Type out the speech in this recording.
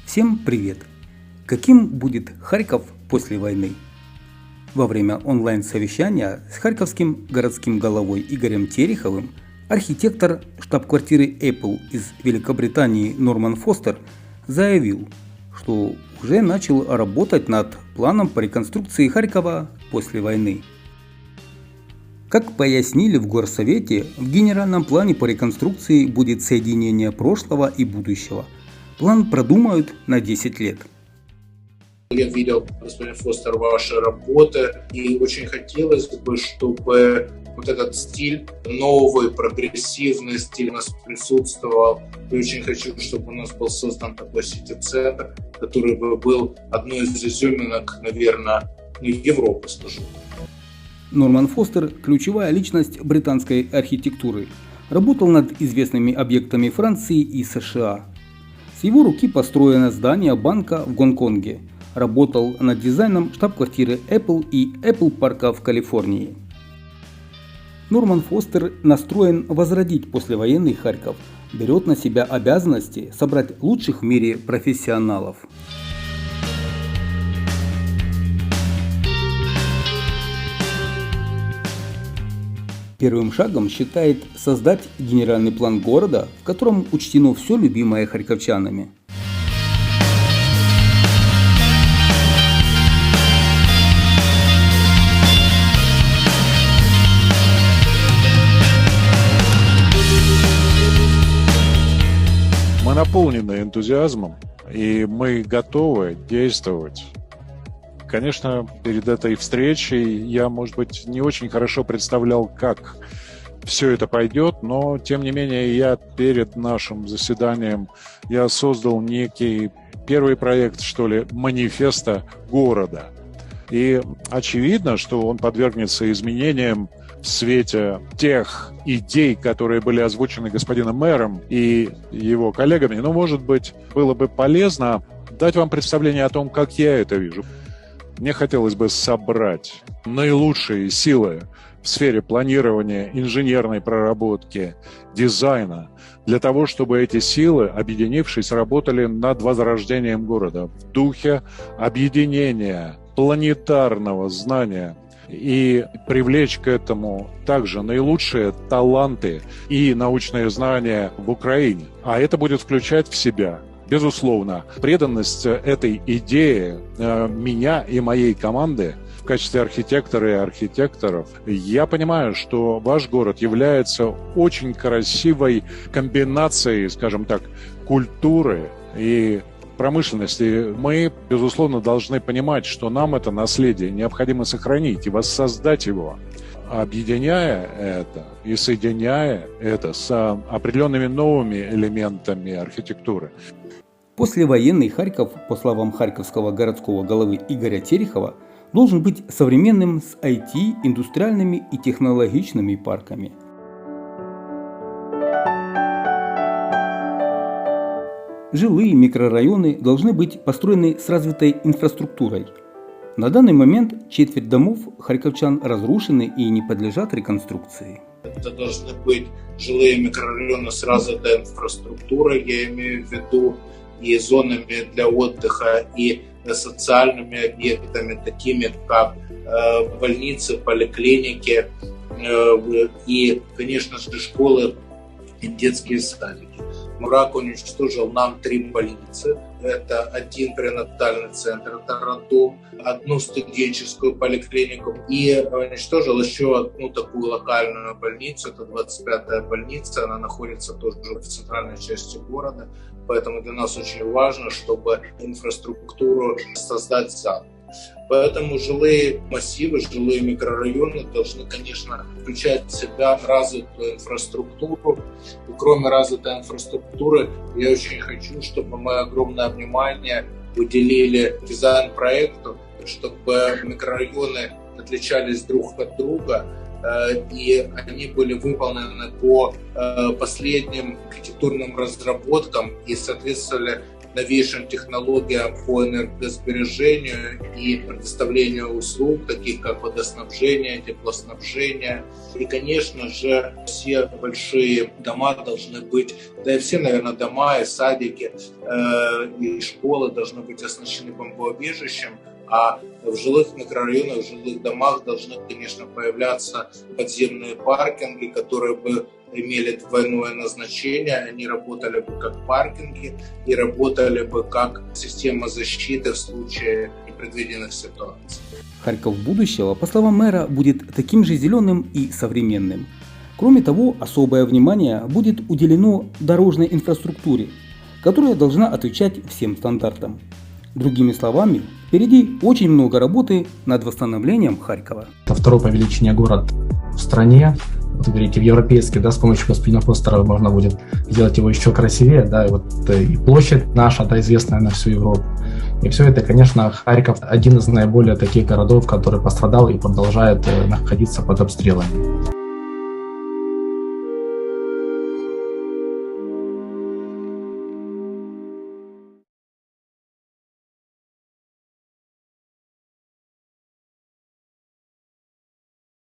Всем привет! Каким будет Харьков после войны? Во время онлайн-совещания с харьковским городским головой Игорем Тереховым архитектор штаб-квартиры Apple из Великобритании Норман Фостер заявил, что уже начал работать над планом по реконструкции Харькова после войны. Как пояснили в Горсовете, в генеральном плане по реконструкции будет соединение прошлого и будущего. План продумают на 10 лет. Я видел, господин Фостер, ваши работы, и очень хотелось бы, чтобы вот этот стиль, новый, прогрессивный стиль у нас присутствовал. И очень хочу, чтобы у нас был создан такой сити-центр, который бы был одной из изюминок, наверное, Европы, скажу. Норман Фостер – ключевая личность британской архитектуры. Работал над известными объектами Франции и США. С его руки построено здание банка в Гонконге. Работал над дизайном штаб-квартиры Apple и Apple парка в Калифорнии. Норман Фостер настроен возродить послевоенный Харьков, берет на себя обязанности собрать лучших в мире профессионалов. Первым шагом считает создать генеральный план города, в котором учтено все любимое харьковчанами. Мы наполнены энтузиазмом, и мы готовы действовать. Конечно, перед этой встречей я, может быть, не очень хорошо представлял, как все это пойдет, но, тем не менее, я перед нашим заседанием я создал некий первый проект, что ли, манифеста города. И очевидно, что он подвергнется изменениям в свете тех идей, которые были озвучены господином мэром и его коллегами. Но, может быть, было бы полезно дать вам представление о том, как я это вижу. Мне хотелось бы собрать наилучшие силы в сфере планирования, инженерной проработки, дизайна, для того, чтобы эти силы, объединившись, работали над возрождением города в духе объединения планетарного знания и привлечь к этому также наилучшие таланты и научные знания в Украине. А это будет включать в себя, безусловно, преданность этой идее меня и моей команды в качестве архитектора и архитекторов. Я понимаю, что ваш город является очень красивой комбинацией, скажем так, культуры и промышленности. Мы, безусловно, должны понимать, что нам это наследие необходимо сохранить и воссоздать его, объединяя это и соединяя это с определенными новыми элементами архитектуры. Послевоенный Харьков, по словам харьковского городского головы Игоря Терехова, должен быть современным с IT, индустриальными и технологичными парками. Жилые микрорайоны должны быть построены с развитой инфраструктурой. На данный момент четверть домов харьковчан разрушены и не подлежат реконструкции. Это должны быть жилые микрорайоны с развитой инфраструктурой, я имею в виду и зонами для отдыха, и социальными объектами, такими как больницы, поликлиники и, конечно же, школы и детские садики. Враг уничтожил нам 3 больницы. Это один пренатальный центр, это роддом, одну студенческую поликлинику, и уничтожил еще одну такую локальную больницу, это 25-я больница, она находится тоже в центральной части города, поэтому для нас очень важно, чтобы инфраструктуру создать заново. Поэтому жилые массивы, жилые микрорайоны должны, конечно, включать в себя развитую инфраструктуру. И кроме развитой инфраструктуры, я очень хочу, чтобы мы огромное внимание уделили дизайн-проекту, чтобы микрорайоны отличались друг от друга, и они были выполнены по последним архитектурным разработкам и соответствовали новейшим технологиям по энергосбережению и предоставлению услуг, таких как водоснабжение, теплоснабжение. И, конечно же, все большие дома должны быть, да и все, наверное, дома и садики и школы должны быть оснащены бомбоубежищем, а в жилых микрорайонах, в жилых домах должны, конечно, появляться подземные паркинги, которые бы имели двойное назначение. Они работали бы как паркинги и работали бы как система защиты в случае непредвиденных ситуаций. Харьков будущего, по словам мэра, будет таким же зеленым и современным. Кроме того, особое внимание будет уделено дорожной инфраструктуре, которая должна отвечать всем стандартам. Другими словами, впереди очень много работы над восстановлением Харькова. Это второй по величине город в стране. Вот вы говорите, в европейский, да, с помощью госплинопостера можно будет сделать его еще красивее, да, и вот и площадь наша, да, известная на всю Европу. И все это, конечно, Харьков один из наиболее таких городов, который пострадал и продолжает находиться под обстрелами.